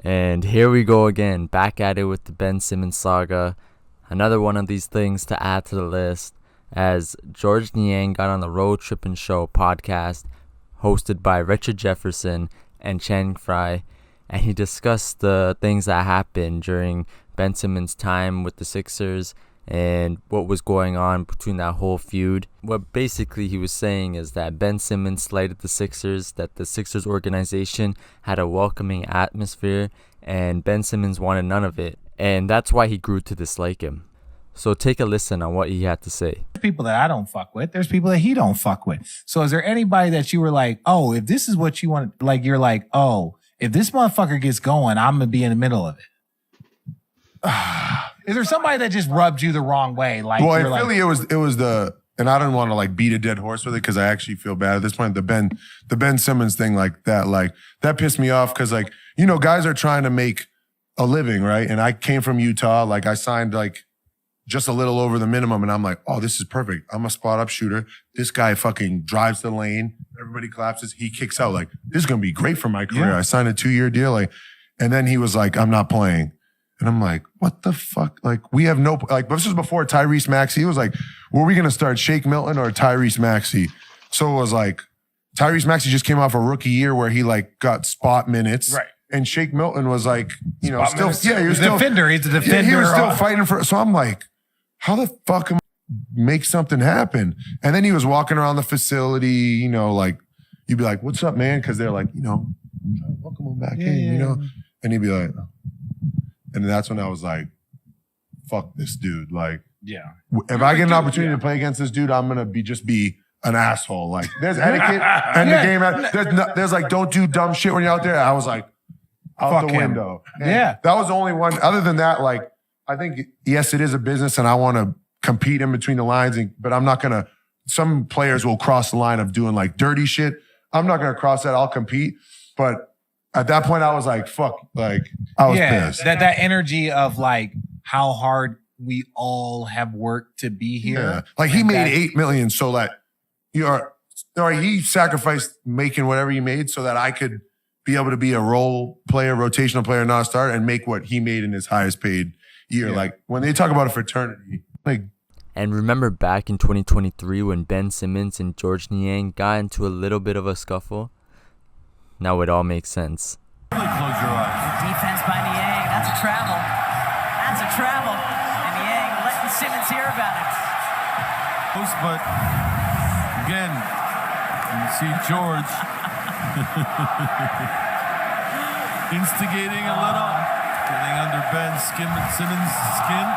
And here we go again, back at it with the Ben Simmons saga. Another one of these things to add to the list, as George Niang got on the Road Trippin' Show podcast, hosted by Richard Jefferson and Channing Frye, and he discussed the things that happened during Ben Simmons' time with the Sixers and what was going on between that whole feud. What basically he was saying is that Ben Simmons slighted the Sixers, that the Sixers organization had a welcoming atmosphere, and Ben Simmons wanted none of it, and that's why he grew to dislike him. So take a listen on what he had to say. There's people that I don't fuck with. There's people that he don't fuck with. So is there anybody that you were like, oh, if this is what you want, like you're like, oh, if this motherfucker gets going, I'm going to be in the middle of it. Is there somebody that just rubbed you the wrong way? Like, well, in Philly, it was the, and I don't want to like beat a dead horse with it because I actually feel bad at this point. The Ben Simmons thing, like that pissed me off because like, you know, guys are trying to make a living, right? And I came from Utah, like I signed like just a little over the minimum, and I'm like, oh, this is perfect. I'm a spot up shooter. This guy fucking drives the lane. Everybody collapses. He kicks out. Like, this is gonna be great for my career. Yeah. I signed a 2-year deal, like, and then he was like, I'm not playing. And I'm like, what the fuck? Like, we have no, like, this was before Tyrese Maxey. It was like, were we going to start Shake Milton or Tyrese Maxey? So it was like, Tyrese Maxey just came off a rookie year where he like got spot minutes. Right. And Shake Milton was like, you know, spot still, minutes. yeah, he was He's a still, defender. He's a defender. Yeah, he was still fighting for, so I'm like, how the fuck am I make something happen? And then he was walking around the facility, you know, like, you'd be like, what's up, man? Cause they're like, you know, welcome him back in, you know? And he'd be like, and that's when I was like, fuck this dude. Like, yeah. If I get an opportunity to play against this dude, I'm going to just be an asshole. Like, there's etiquette and the game. There's like, don't do dumb shit when you're out there. I was like, out the window. And that was the only one. Other than that, like, I think, yes, it is a business and I want to compete in between the lines, but I'm not going to, some players will cross the line of doing like dirty shit. I'm not going to cross that. I'll compete. But at that point, I was like, fuck, like, I was pissed. That energy of like how hard we all have worked to be here. Yeah. Like he made $8 million so that he sacrificed making whatever he made so that I could be able to be a role player, rotational player, not a starter, and make what he made in his highest paid year. Yeah. Like when they talk about a fraternity, like. And remember back in 2023 when Ben Simmons and George Niang got into a little bit of a scuffle? Now it all makes sense. Close your eyes. Defense by Niang. That's a travel. That's a travel. And Niang letting Simmons hear about it. But again, you see George instigating a little, getting under Ben Simmons' skin.